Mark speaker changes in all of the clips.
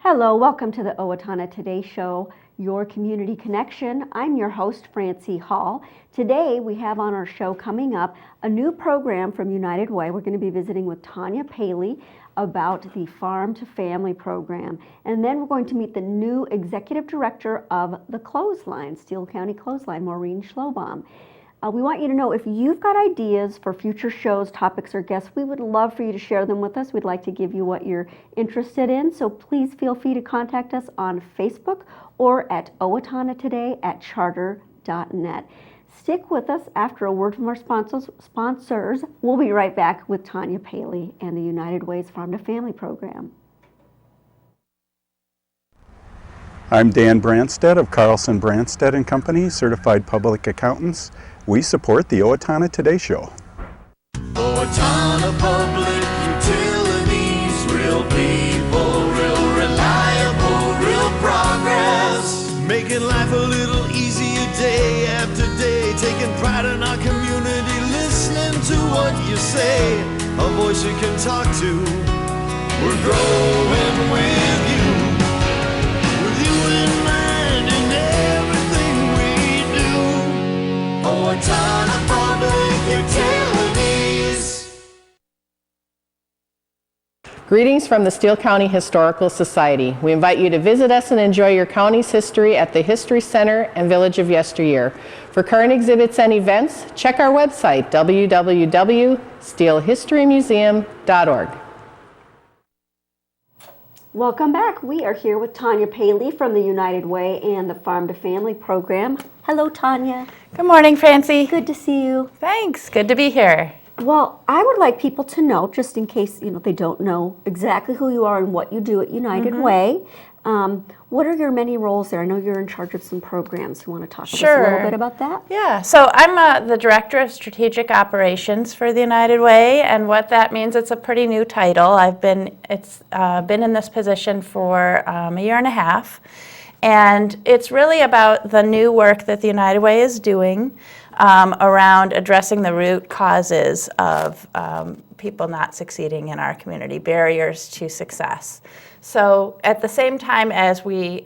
Speaker 1: Hello, welcome to the Owatonna Today Show, your community connection. I'm your host, Francy Hall. Today we have on our show coming up a new program from United Way. We're going to be visiting with Tanya Paley about the Farm to Family program. And then we're going to meet the new executive director of the Clothesline, Steele County Clothesline, Maureen Schlobohm. We want you to know if you've got ideas for future shows, topics, or guests, we would love for you to share them with us. We'd like to give you what you're interested in. So please feel free to contact us on Facebook or at owatonatoday@charter.net. Stick with us after a word from our sponsors. We'll be right back with Tanya Paley and the United Way's Farm to Family program.
Speaker 2: I'm Dan Branstead of Carlson Branstead & Company, Certified Public Accountants. We support the Owatonna Today Show.
Speaker 3: Owatonna Public Utilities, real people, real reliable, real progress. Making life a little easier day after day, taking pride in our community, listening to what you say, a voice you can talk to. We're growing with you in mind in everything we do. Owatonna Public Utilities.
Speaker 4: Greetings from the Steele County Historical Society. We invite you to visit us and enjoy your county's history at the History Center and Village of Yesteryear. For current exhibits and events, check our website, www.steelehistorymuseum.org.
Speaker 1: Welcome back. We are here with Tanya Paley from the United Way and the Farm to Family program. Hello, Tanya.
Speaker 5: Good morning, Francy.
Speaker 1: Good to see you.
Speaker 5: Thanks. Good to be here.
Speaker 1: Well, I would like people to know, just in case they don't know exactly who you are and what you do at United Way. What are your many roles there? I know you're in charge of some programs. You want to talk to us a little bit about that?
Speaker 5: Yeah. So I'm the Director of Strategic Operations for the United Way, and what that means, it's a pretty new title. I've been in this position for a year and a half, and it's really about the new work that the United Way is doing around addressing the root causes of people not succeeding in our community, barriers to success. So at the same time as we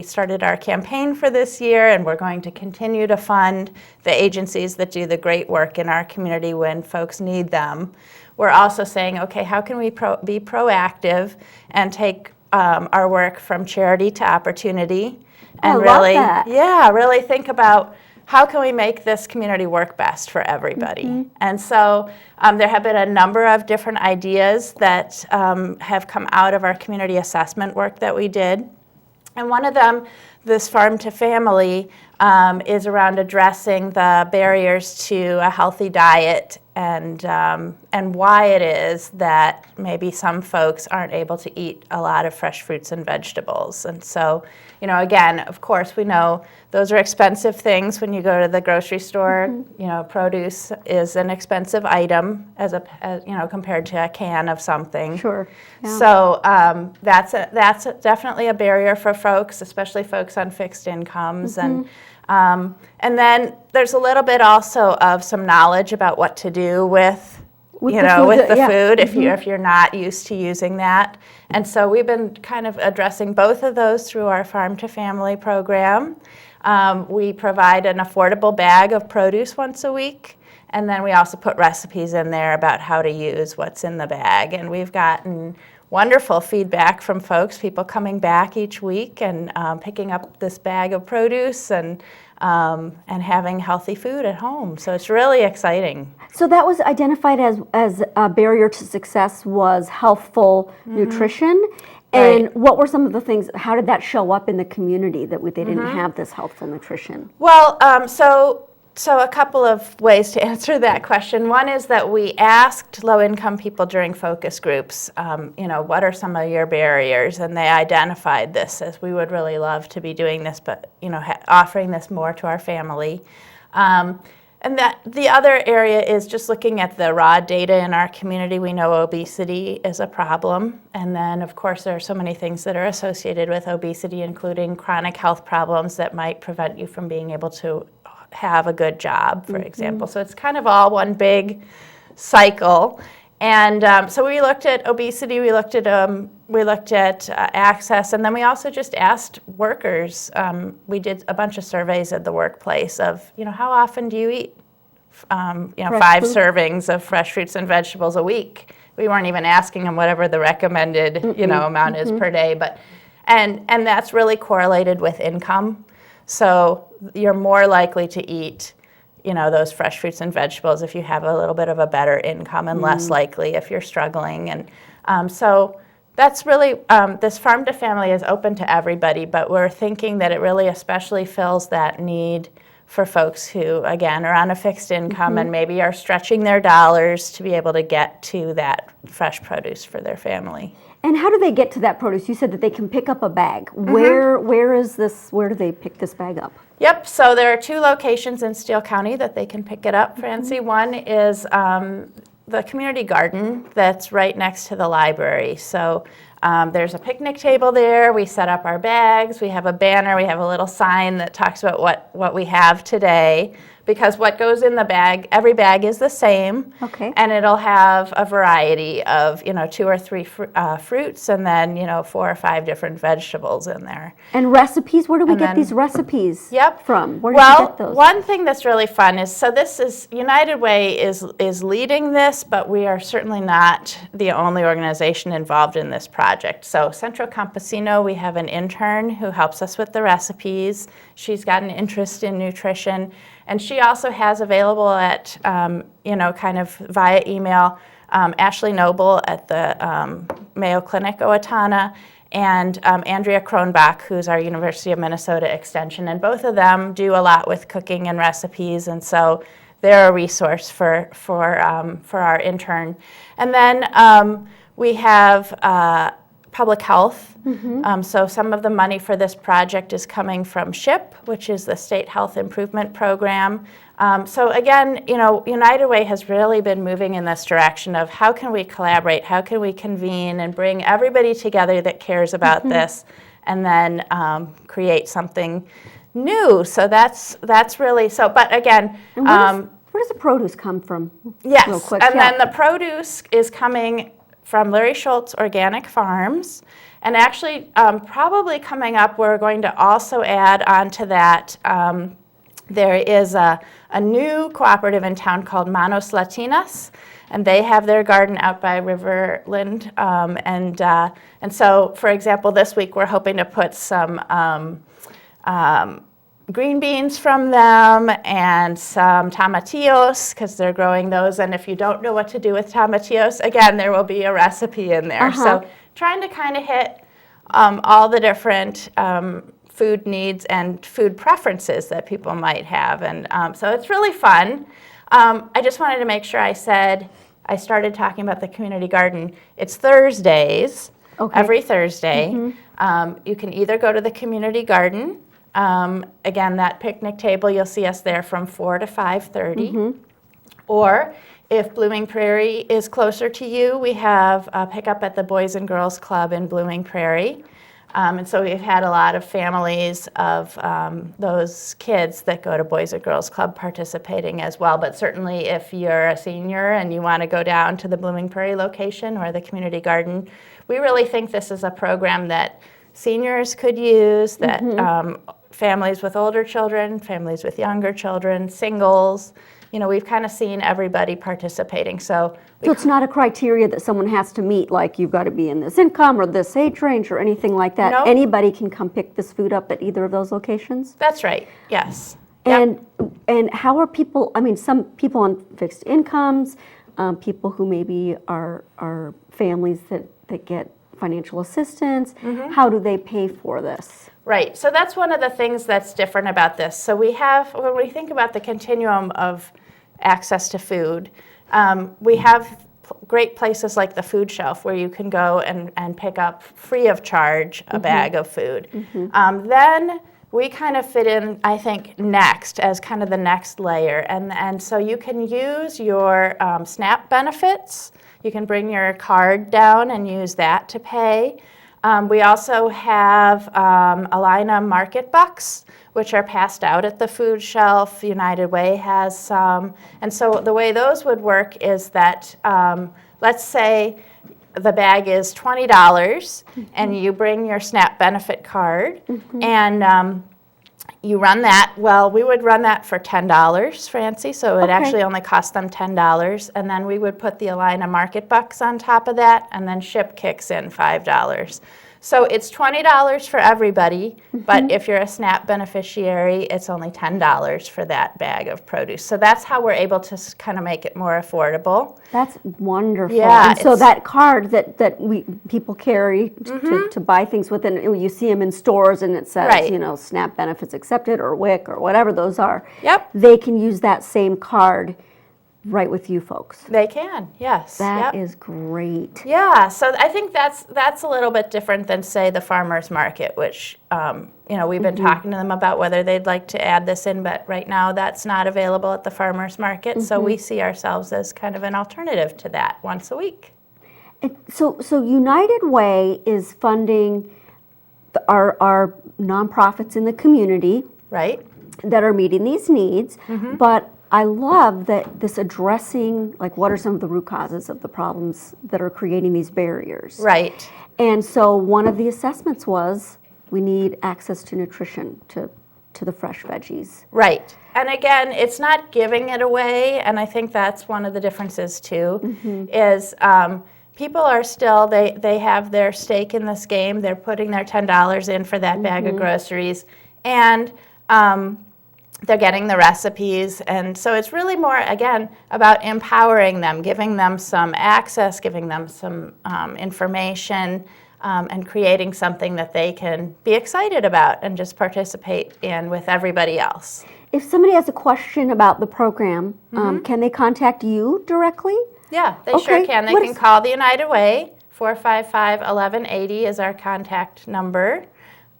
Speaker 5: started our campaign for this year, and we're going to continue to fund the agencies that do the great work in our community when folks need them, we're also saying, okay, how can we be proactive and take our work from charity to opportunity, and really think about how can we make this community work best for everybody? And so there have been a number of different ideas that have come out of our community assessment work that we did. And one of them, this Farm to Family, is around addressing the barriers to a healthy diet and why it is that maybe some folks aren't able to eat a lot of fresh fruits and vegetables. And so, again, of course, we know those are expensive things when you go to the grocery store. Produce is an expensive item as compared to a can of something.
Speaker 1: Sure. Yeah.
Speaker 5: So that's definitely a barrier for folks, especially folks on fixed incomes. And then there's a little bit also of some knowledge about what to do with the food if you're not used to using that. And so we've been kind of addressing both of those through our Farm to Family program. We provide an affordable bag of produce once a week, and then we also put recipes in there about how to use what's in the bag. And we've gotten wonderful feedback from folks, people coming back each week and picking up this bag of produce and having healthy food at home. So it's really exciting.
Speaker 1: So that was identified as a barrier to success was healthful nutrition. And what were some of the things, how did that show up in the community that they didn't have this healthful nutrition?
Speaker 5: Well, so a couple of ways to answer that question. One is that we asked low-income people during focus groups, what are some of your barriers? And they identified this as we would really love to be doing this, but offering this more to our family. And that the other area is just looking at the raw data in our community. We know obesity is a problem. And then, of course, there are so many things that are associated with obesity, including chronic health problems that might prevent you from being able to have a good job, for example. So it's kind of all one big cycle. And so we looked at obesity, we looked at access, and then we also just asked workers. We did a bunch of surveys at the workplace of, how often do you eat, 5 servings of fresh fruits and vegetables a week. We weren't even asking them whatever the recommended, amount is per day, but and that's really correlated with income. So you're more likely to eat those fresh fruits and vegetables if you have a little bit of a better income, and less likely if you're struggling. And so that's really, this Farm to Family is open to everybody, but we're thinking that it really especially fills that need for folks who, again, are on a fixed income and maybe are stretching their dollars to be able to get to that fresh produce for their family.
Speaker 1: And how do they get to that produce? You said that they can pick up a bag. Where do they pick this bag up?
Speaker 5: Yep, so there are 2 locations in Steele County that they can pick it up, Francie. One is the community garden that's right next to the library. So there's a picnic table there. We set up our bags. We have a banner. We have a little sign that talks about what we have today, because what goes in the bag, every bag is the same.
Speaker 1: Okay.
Speaker 5: And it'll have a variety of, 2 or 3 fruits, and then, 4 or 5 different vegetables in there.
Speaker 1: And recipes, where do we get these recipes from? Where do you get those?
Speaker 5: One thing that's really fun is, so this is, United Way is leading this, but we are certainly not the only organization involved in this project. So Centro Campesino, we have an intern who helps us with the recipes. She's got an interest in nutrition. And she also has available at, kind of via email, Ashley Noble at the Mayo Clinic, Owatonna, and Andrea Kronbach, who's our University of Minnesota Extension. And both of them do a lot with cooking and recipes, and so they're a resource for our intern. And then we have public health. So some of the money for this project is coming from SHIP, which is the State Health Improvement Program. So again, United Way has really been moving in this direction of how can we collaborate, how can we convene and bring everybody together that cares about this, and then create something new. So that's really, so, but again,
Speaker 1: where does the produce come from?
Speaker 5: Yes,
Speaker 1: real quick?
Speaker 5: And then the produce is coming from Larry Schultz Organic Farms. And actually, probably coming up, we're going to also add on to that, there is a new cooperative in town called Manos Latinas, and they have their garden out by Riverland. And so, for example, this week we're hoping to put some green beans from them and some tomatillos, because they're growing those. And if you don't know what to do with tomatillos, again, there will be a recipe in there. So trying to kind of hit all the different food needs and food preferences that people might have. And so it's really fun. I just wanted to make sure I started talking about the community garden. It's Thursdays, every Thursday. You can either go to the community garden. Again, that picnic table, you'll see us there from 4 to 5:30. Or if Blooming Prairie is closer to you, we have a pickup at the Boys and Girls Club in Blooming Prairie. And so we've had a lot of families of those kids that go to Boys and Girls Club participating as well. But certainly if you're a senior and you want to go down to the Blooming Prairie location or the community garden, we really think this is a program that seniors could use, that families with older children, families with younger children, singles, we've kind of seen everybody participating. So
Speaker 1: it's not a criteria that someone has to meet, like you've got to be in this income or this age range or anything like that.
Speaker 5: Nope.
Speaker 1: Anybody can come pick this food up at either of those locations?
Speaker 5: That's right, yes.
Speaker 1: And how are people, some people on fixed incomes, people who maybe are families that get financial assistance, how do they pay for this?
Speaker 5: Right, so that's one of the things that's different about this. So when we think about the continuum of access to food, we have great places like the food shelf where you can go and pick up free of charge a bag of food. Then we kind of fit in, I think, next as kind of the next layer. And so you can use your SNAP benefits. You can bring your card down and use that to pay. We also have a line of market bucks, which are passed out at the food shelf. United Way has some. And so the way those would work is that, let's say the bag is $20 and you bring your SNAP benefit card and you run that. Well, we would run that for $10, Francie, so it actually only cost them $10. And then we would put the Alina Market Bucks on top of that, and then ship kicks in $5. So it's $20 for everybody, but if you're a SNAP beneficiary, it's only $10 for that bag of produce. So that's how we're able to kind of make it more affordable.
Speaker 1: That's wonderful.
Speaker 5: Yeah,
Speaker 1: and so that card that people carry to buy things with, and you see them in stores and it says, you know, SNAP benefits accepted or WIC or whatever those are.
Speaker 5: Yep.
Speaker 1: They can use that same card right with you folks.
Speaker 5: They can, yes.
Speaker 1: That is great.
Speaker 5: Yeah, so I think that's a little bit different than, say, the farmers market, which you know, we've been talking to them about whether they'd like to add this in, but right now that's not available at the farmers market. So we see ourselves as kind of an alternative to that once a week.
Speaker 1: And so United Way is funding our nonprofits in the community,
Speaker 5: right,
Speaker 1: that are meeting these needs, but I love that this addressing, like, what are some of the root causes of the problems that are creating these barriers.
Speaker 5: Right.
Speaker 1: And so one of the assessments was we need access to nutrition, to the fresh veggies.
Speaker 5: Right. And again, it's not giving it away, and I think that's one of the differences too, is people are still, they have their stake in this game. They're putting their $10 in for that bag of groceries, and they're getting the recipes. And so it's really more, again, about empowering them, giving them some access, giving them some information, and creating something that they can be excited about and just participate in with everybody else.
Speaker 1: If somebody has a question about the program, can they contact you directly?
Speaker 5: Yeah, they sure can. They can call the United Way. 455-1180 is our contact number.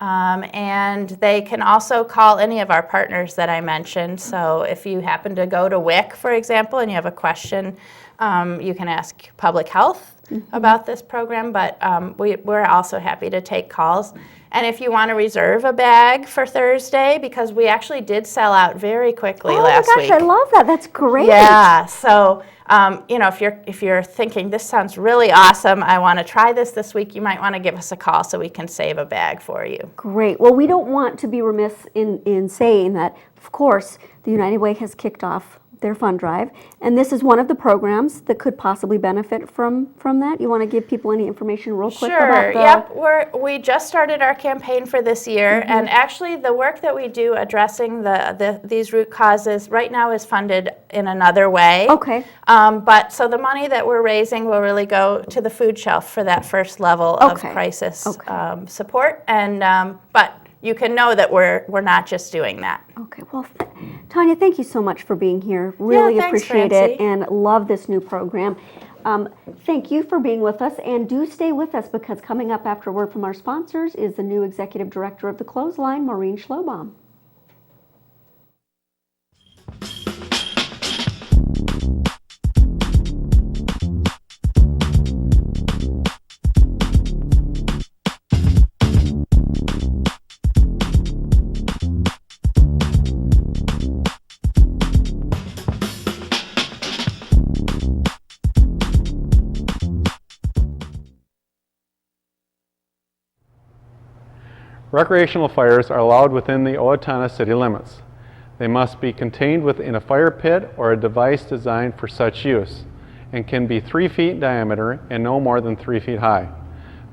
Speaker 5: And they can also call any of our partners that I mentioned. So if you happen to go to WIC, for example, and you have a question, you can ask Public Health about this program, but we're also happy to take calls. And if you want to reserve a bag for Thursday, because we actually did sell out very quickly last week.
Speaker 1: Oh my gosh, I love that. That's great.
Speaker 5: Yeah, so you know, if you're thinking this sounds really awesome, I want to try this week, you might want to give us a call so we can save a bag for you.
Speaker 1: Great. Well, we don't want to be remiss in saying that, of course, the United Way has kicked off their fund drive, and this is one of the programs that could possibly benefit from that. You want to give people any information real quick about that?
Speaker 5: Yep, we just started our campaign for this year, and actually the work that we do addressing these root causes right now is funded in another way.
Speaker 1: Okay.
Speaker 5: But so the money that we're raising will really go to the food shelf for that first level of crisis support, and but you can know that we're not just doing that.
Speaker 1: Okay, well, Tanya, thank you so much for being here. Really appreciate it and love this new program. Thank you for being with us, and do stay with us, because coming up after a word from our sponsors is the new Executive Director of the Clothesline, Maureen Schlobohm.
Speaker 6: Recreational fires are allowed within the Owatonna city limits. They must be contained within a fire pit or a device designed for such use, and can be 3 feet in diameter and no more than 3 feet high.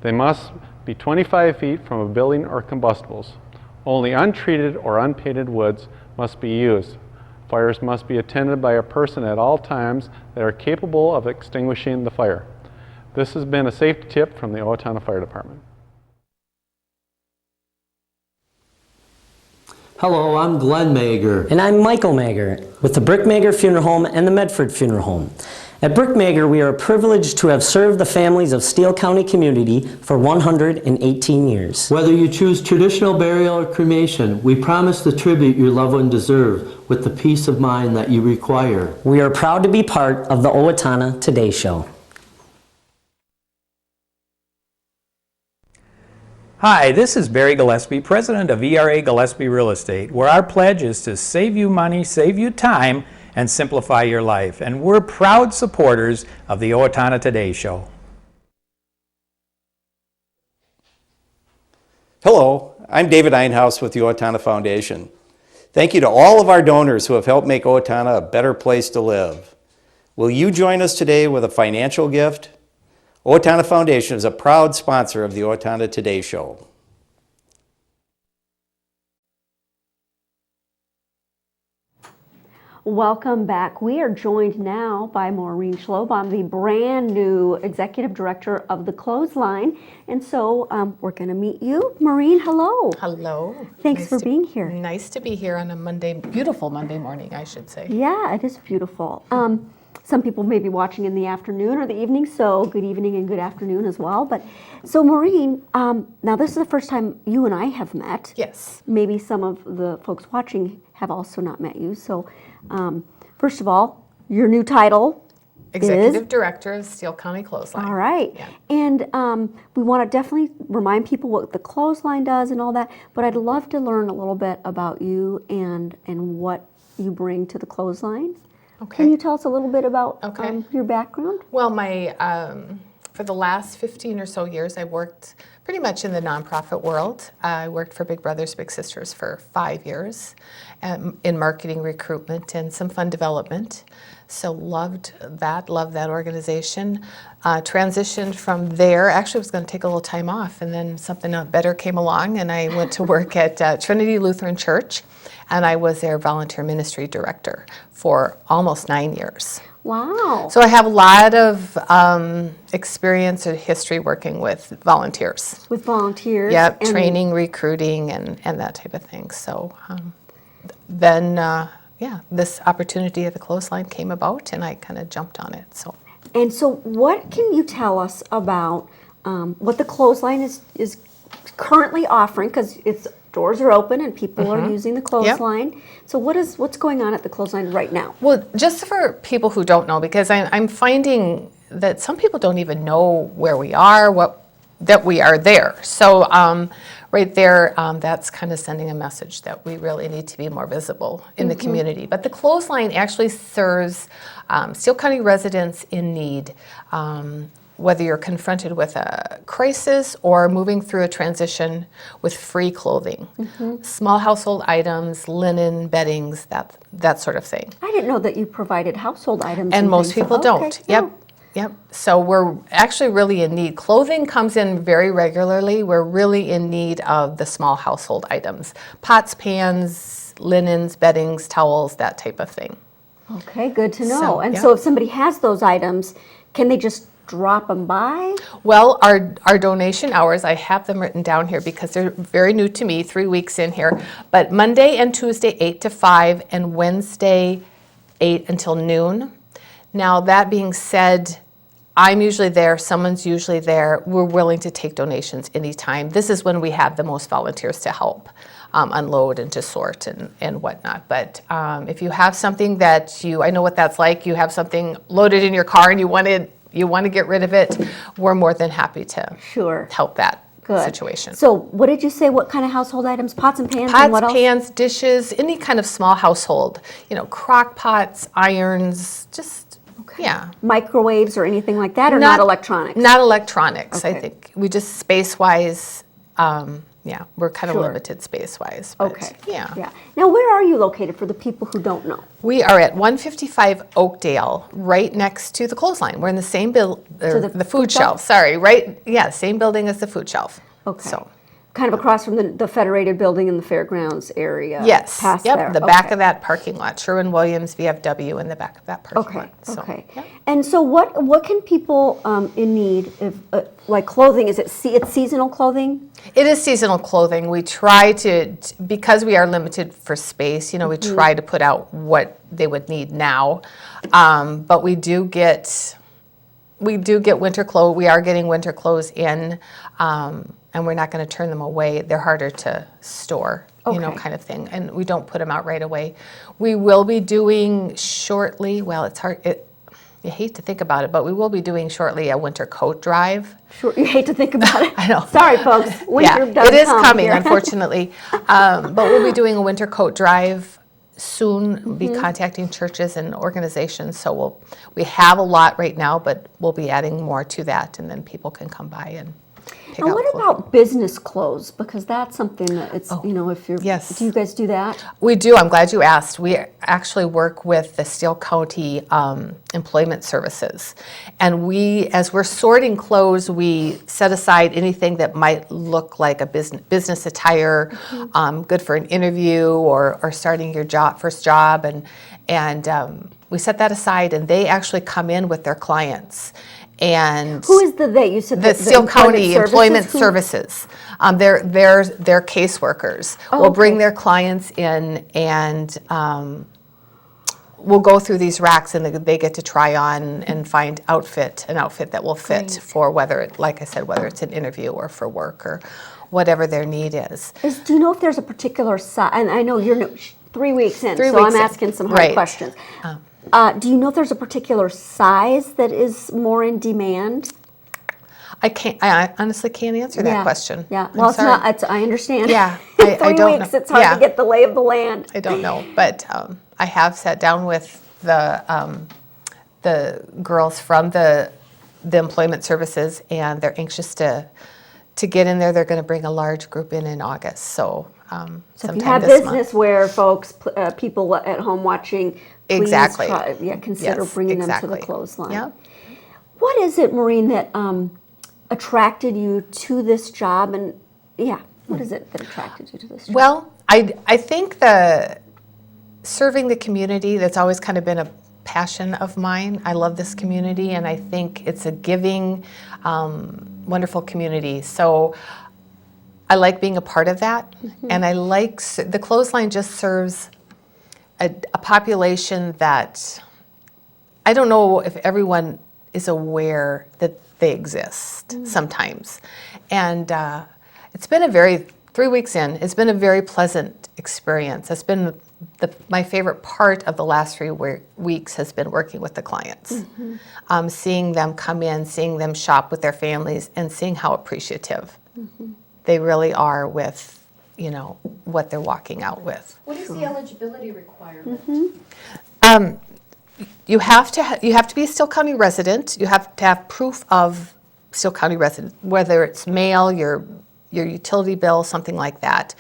Speaker 6: They must be 25 feet from a building or combustibles. Only untreated or unpainted woods must be used. Fires must be attended by a person at all times that are capable of extinguishing the fire. This has been a safety tip from the Owatonna Fire Department.
Speaker 7: Hello, I'm Glenn Mager.
Speaker 8: And I'm Michael Mager with the Brickmager Funeral Home and the Medford Funeral Home. At Brickmager, we are privileged to have served the families of Steele County community for 118 years.
Speaker 7: Whether you choose traditional burial or cremation, we promise the tribute your loved one deserves with the peace of mind that you require.
Speaker 8: We are proud to be part of the Owatonna Today Show.
Speaker 9: Hi, this is Barry Gillespie, president of ERA Gillespie Real Estate, where our pledge is to save you money, save you time, and simplify your life. And we're proud supporters of the Owatonna Today Show.
Speaker 10: Hello, I'm David Einhaus with the Owatonna Foundation. Thank you to all of our donors who have helped make Owatonna a better place to live. Will you join us today with a financial gift? Owatonna Foundation is a proud sponsor of the Owatonna Today Show.
Speaker 1: Welcome back. We are joined now by Maureen Schlobohm, the brand new executive director of the Clothesline. And so we're going to meet you. Maureen, hello.
Speaker 11: Hello.
Speaker 1: Thanks for being here.
Speaker 11: Nice to be here on a Monday, beautiful Monday morning, I should say.
Speaker 1: Yeah, it is beautiful. Some people may be watching in the afternoon or the evening, so good evening and good afternoon as well. But so Maureen, now this is the first time you and I have met.
Speaker 11: Yes.
Speaker 1: Maybe some of the folks watching have also not met you. So first of all, your new title
Speaker 11: Executive
Speaker 1: is?
Speaker 11: Director of Steele County Clothesline.
Speaker 1: All right.
Speaker 11: Yeah.
Speaker 1: And we want to definitely remind people what the Clothesline does and all that, but I'd love to learn a little bit about you and what you bring to the Clothesline.
Speaker 11: Okay.
Speaker 1: Can you tell us a little bit about your background?
Speaker 11: Well, for the last 15 or so years, I worked pretty much in the nonprofit world. I worked for Big Brothers Big Sisters for 5 years in marketing, recruitment, and some fund development. So loved that organization. Transitioned from there. Actually, I was going to take a little time off, and then something better came along, and I went to work at Trinity Lutheran Church, and I was their volunteer ministry director for almost 9 years.
Speaker 1: Wow.
Speaker 11: So I have a lot of experience and history working with volunteers.
Speaker 1: With volunteers?
Speaker 11: Yep, training, recruiting, and that type of thing. So then this opportunity at the Clothesline came about, and I kind of jumped on it.
Speaker 1: And so what can you tell us about what the Clothesline is currently offering, because its doors are open and people are using the Clothesline. Yep. So what's going on at the Clothesline right now?
Speaker 11: Well, just for people who don't know, because I'm finding that some people don't even know where we are, that we are there. So right there, that's kind of sending a message that we really need to be more visible in the community. But the Clothesline actually serves Steele County residents in need. Whether you're confronted with a crisis or moving through a transition with free clothing, small household items, linen, beddings, that sort of thing.
Speaker 1: I didn't know that you provided household items.
Speaker 11: And most
Speaker 1: things.
Speaker 11: people don't.
Speaker 1: Okay.
Speaker 11: Yep. So we're actually really in need. Clothing comes in very regularly. We're really in need of the small household items. Pots, pans, linens, beddings, towels, that type of thing.
Speaker 1: Okay, good to know. So if somebody has those items, can they just drop them by?
Speaker 11: Well, our donation hours, I have them written down here because they're very new to me, 3 weeks in here. But Monday and Tuesday, 8 to 5, and Wednesday, 8 until noon. Now, that being said, I'm usually there, someone's usually there. We're willing to take donations anytime. This is when we have the most volunteers to help unload and to sort and whatnot. But if you have something that I know what that's like, you have something loaded in your car and you want to get rid of it, we're more than happy to help that situation.
Speaker 1: So what did you say, what kind of household items? Pots and pans?
Speaker 11: Pots,
Speaker 1: and what else?
Speaker 11: pans, dishes, any kind of small household. Crock pots, irons, just,
Speaker 1: Microwaves or anything like that, or not electronics?
Speaker 11: Not electronics,
Speaker 1: Okay.
Speaker 11: I think. We just space-wise, we're kind of limited space-wise.
Speaker 1: Okay.
Speaker 11: Yeah.
Speaker 1: Now, where are you located for the people who don't know?
Speaker 11: We are at 155 Oakdale, right next to the Clothesline. We're in the same the food shelf. Sorry, same building as the food shelf.
Speaker 1: Okay.
Speaker 11: So,
Speaker 1: kind of across from the Federated Building in the Fairgrounds area.
Speaker 11: Yes.
Speaker 1: Past
Speaker 11: Yep.
Speaker 1: there.
Speaker 11: The back of that parking lot. Sherwin-Williams VFW in the back of that parking lot. So,
Speaker 1: Okay.
Speaker 11: yeah.
Speaker 1: And so, what can people in need of, like clothing? Is it's seasonal clothing?
Speaker 11: It is seasonal clothing. We try to, because we are limited for space, we try to put out what they would need now. But we do get winter clothes. We are getting winter clothes in, and we're not going to turn them away. They're harder to store, kind of thing. And we don't put them out right away. We will be doing shortly, well, it's hard. you hate to think about it, but we will be doing shortly a winter coat drive.
Speaker 1: Sure, you hate to think about it.
Speaker 11: I know.
Speaker 1: Sorry, folks. Winter does
Speaker 11: it is
Speaker 1: come
Speaker 11: coming,
Speaker 1: here.
Speaker 11: unfortunately. But we'll be doing a winter coat drive soon. Be contacting churches and organizations. So we have a lot right now, but we'll be adding more to that, and then people can come by and pick
Speaker 1: And
Speaker 11: out
Speaker 1: what
Speaker 11: clothing.
Speaker 1: about business clothes? Because that's something that it's, if you're,
Speaker 11: yes.
Speaker 1: do you guys do that?
Speaker 11: We do. I'm glad you asked. We actually work with the Steele County Employment Services. And as we're sorting clothes, we set aside anything that might look like a business attire, good for an interview or starting your first job. And we set that aside, and they actually come in with their clients. And
Speaker 1: Who is the they? You said
Speaker 11: the Steele County Employment Services. They're caseworkers. Will bring their clients in, and we'll go through these racks, and they get to try on and find an outfit that will fit for like I said, whether it's an interview or for work or whatever their need is.
Speaker 1: Do you know if there's a particular size? And I know you're 3 weeks in,
Speaker 11: 3
Speaker 1: so
Speaker 11: weeks
Speaker 1: I'm
Speaker 11: in.
Speaker 1: asking some hard
Speaker 11: Right.
Speaker 1: questions. Do you know if there's a particular size that is more in demand?
Speaker 11: I honestly can't answer that question.
Speaker 1: Yeah.
Speaker 11: I'm
Speaker 1: Well, it's
Speaker 11: sorry.
Speaker 1: not. I understand.
Speaker 11: Yeah.
Speaker 1: In
Speaker 11: I
Speaker 1: 3
Speaker 11: don't
Speaker 1: weeks,
Speaker 11: know.
Speaker 1: it's hard to get the lay of the land.
Speaker 11: I don't know, but I have sat down with the girls from the employment services, and they're anxious to get in there. They're going to bring a large group in August, so
Speaker 1: So if
Speaker 11: sometime
Speaker 1: you have
Speaker 11: this
Speaker 1: business wear, folks, people at home watching, please
Speaker 11: Exactly.
Speaker 1: consider
Speaker 11: Yes,
Speaker 1: bringing them to
Speaker 11: exactly.
Speaker 1: the clothesline.
Speaker 11: Yeah.
Speaker 1: What is it, Maureen, that attracted you to this job? And what is it that attracted you to this job?
Speaker 11: Well, I think serving the community, that's always kind of been a passion of mine. I love this community, and I think it's a giving, wonderful community. So I like being a part of that, and I like the clothesline just serves a population that I don't know if everyone is aware that they exist sometimes. And it's been 3 weeks in, it's been a very pleasant experience. It's been my favorite part of the last 3 weeks has been working with the clients. Seeing them come in, seeing them shop with their families, and seeing how appreciative they really are with, what they're walking out with.
Speaker 12: What is the eligibility requirement?
Speaker 11: You have to be a Steele County resident. You have to have proof of Steele County resident, whether it's mail, your utility bill, something like that.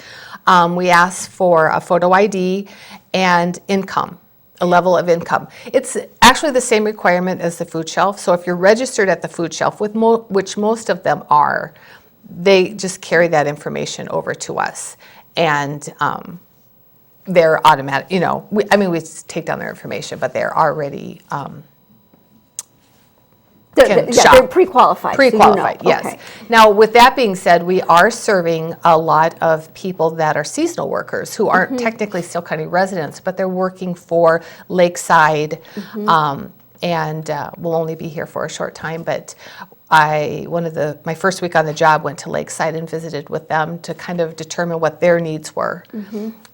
Speaker 11: We ask for a photo ID and income, a level of income. It's actually the same requirement as the food shelf. So if you're registered at the food shelf, which most of them are, they just carry that information over to us, and they're automatic. We take down their information, but they're already
Speaker 1: They're pre-qualified.
Speaker 11: Pre-qualified,
Speaker 1: so you know.
Speaker 11: yes.
Speaker 1: Okay.
Speaker 11: Now, with that being said, we are serving a lot of people that are seasonal workers who aren't technically Steele County residents, but they're working for Lakeside, and will only be here for a short time. But my first week on the job went to Lakeside and visited with them to kind of determine what their needs were.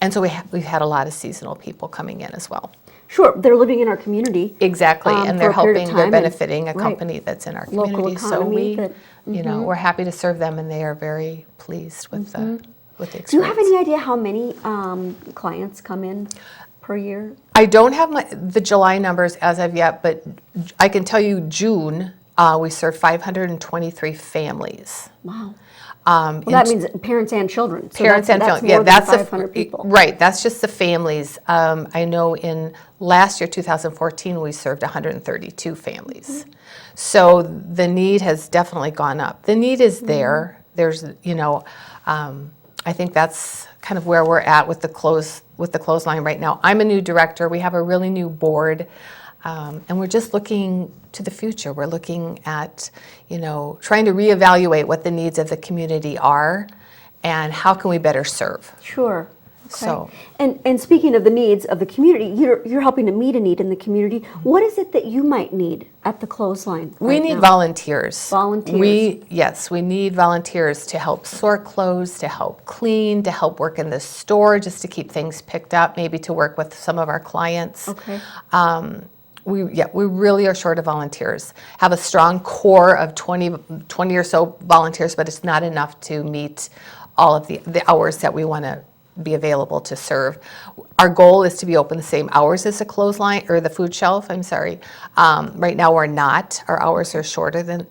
Speaker 11: And so we've had a lot of seasonal people coming in as well.
Speaker 1: Sure, they're living in our community.
Speaker 11: Exactly, and they're
Speaker 1: for a period of
Speaker 11: helping, they're
Speaker 1: time and-
Speaker 11: benefiting a
Speaker 1: right.
Speaker 11: company that's in our
Speaker 1: Local
Speaker 11: community. So
Speaker 1: economy
Speaker 11: we,
Speaker 1: that-
Speaker 11: we're happy to serve them, and they are very pleased with the experience.
Speaker 1: Do you have any idea how many clients come in per year?
Speaker 11: I don't have the July numbers as of yet, but I can tell you June, we served 523 families.
Speaker 1: Wow. Well, that means parents and children. So
Speaker 11: Parents and families,
Speaker 1: more
Speaker 11: that's
Speaker 1: than 500 people.
Speaker 11: Right, that's just the families. I know in last year, 2014, we served 132 families. So the need has definitely gone up. The need is there. There's, I think that's kind of where we're at with the clothesline right now. I'm a new director. We have a really new board. And we're just looking to the future. We're looking at, trying to reevaluate what the needs of the community are and how can we better serve.
Speaker 1: Sure. Okay.
Speaker 11: So,
Speaker 1: and speaking of the needs of the community, you're helping to meet a need in the community. What is it that you might need at the clothesline?
Speaker 11: we need volunteers.
Speaker 1: Volunteers.
Speaker 11: We need volunteers to help sort clothes, to help clean, to help work in the store, just to keep things picked up, maybe to work with some of our clients.
Speaker 1: Okay.
Speaker 11: We really are short of volunteers. Have a strong core of 20 or so volunteers, but it's not enough to meet all of the hours that we want to be available to serve. Our goal is to be open the same hours as the clothesline or the food shelf. I'm sorry. Right now we're not. Our hours are shorter than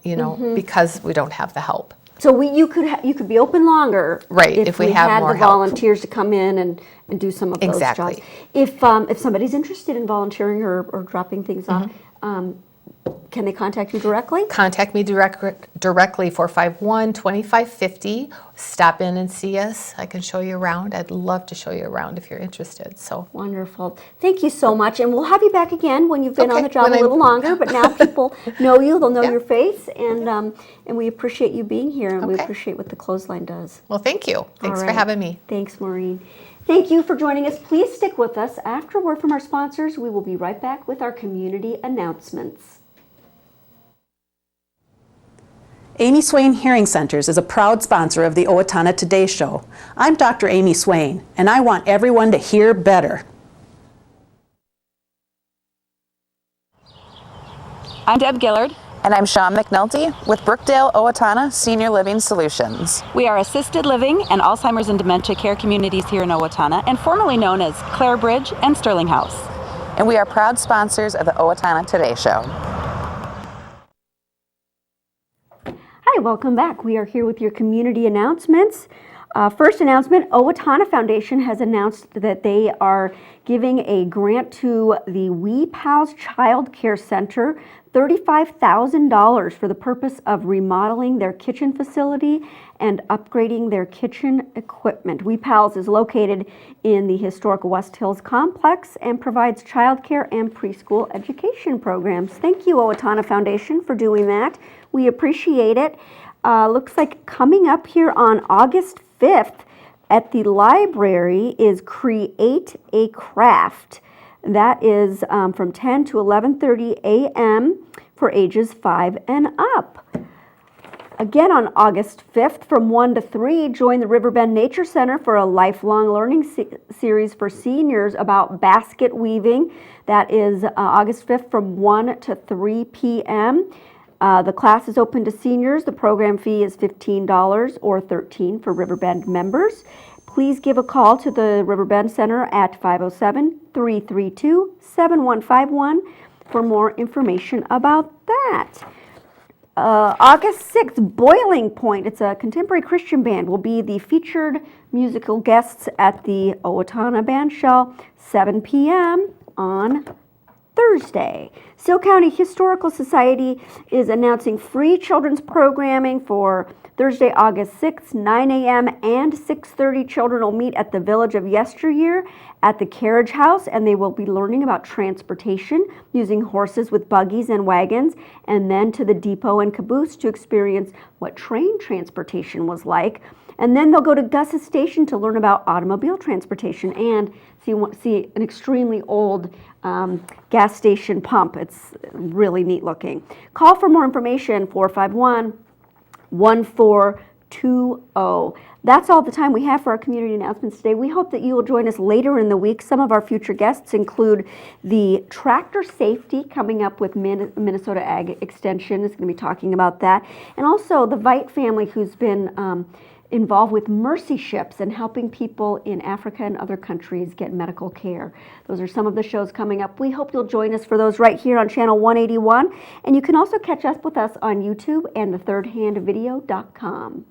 Speaker 11: because we don't have the help.
Speaker 1: So you could be open longer,
Speaker 11: right? If we had more
Speaker 1: the volunteers to come in and do some of those jobs. If somebody's interested in volunteering or dropping things off, can they contact you directly?
Speaker 11: Contact me directly, 451-2550. Stop in and see us. I can show you around. I'd love to show you around if you're interested. So
Speaker 1: wonderful. Thank you so much. And we'll have you back again when you've been on the job a little longer. But now people know you. They'll know your face. And we appreciate you being here. And we appreciate what the Clothesline does.
Speaker 11: Well, thank you. Thanks for having me.
Speaker 1: Thanks, Maureen. Thank you for joining us. Please stick with us. After a word from our sponsors, we will be right back with our community announcements.
Speaker 13: Amy Swain Hearing Centers is a proud sponsor of the Owatonna Today Show. I'm Dr. Amy Swain, and I want everyone to hear better.
Speaker 14: I'm Deb Gillard.
Speaker 15: And I'm Shawn McNulty with Brookdale Owatonna Senior Living Solutions.
Speaker 14: We are assisted living and Alzheimer's and dementia care communities here in Owatonna, and formerly known as Clare Bridge and Sterling House.
Speaker 15: And we are proud sponsors of the Owatonna Today Show.
Speaker 1: Hi, welcome back. We are here with your community announcements. First announcement, Owatonna Foundation has announced that they are giving a grant to the We Pals Child Care Center, $35,000 for the purpose of remodeling their kitchen facility and upgrading their kitchen equipment. We Pals is located in the historic West Hills complex and provides childcare and preschool education programs. Thank you, Owatonna Foundation, for doing that. We appreciate it. Looks like coming up here on August 5th at the library is Create a Craft. That is from 10 to 11:30 a.m. for ages 5 and up. Again on August 5th from 1 to 3, join the Riverbend Nature Center for a lifelong learning series for seniors about basket weaving. That is August 5th from 1 to 3 p.m. The class is open to seniors. The program fee is $15 or $13 for Riverbend members. Please give a call to the Riverbend Center at 507-332-7151 for more information about that. August 6th, Boiling Point. It's a contemporary Christian band. Will be the featured musical guests at the Owatonna Band Shell, 7 p.m. on Thursday. Steele County Historical Society is announcing free children's programming for Thursday, August 6th, 9 a.m. and 6:30. Children will meet at the Village of Yesteryear at the Carriage House, and they will be learning about transportation using horses with buggies and wagons, and then to the depot and caboose to experience what train transportation was like. And then they'll go to Gus's Station to learn about automobile transportation and see an extremely old gas station pump. It's really neat looking. Call for more information, 451-1420. That's all the time we have for our community announcements today. We hope that you will join us later in the week. Some of our future guests include the Tractor Safety coming up with Minnesota Ag Extension is going to be talking about that. And also the Veit family who's been involved with mercy ships and helping people in Africa and other countries get medical care. Those are some of the shows coming up. We hope you'll join us for those right here on Channel 181. And you can also catch up with us on YouTube and the thirdhandvideo.com.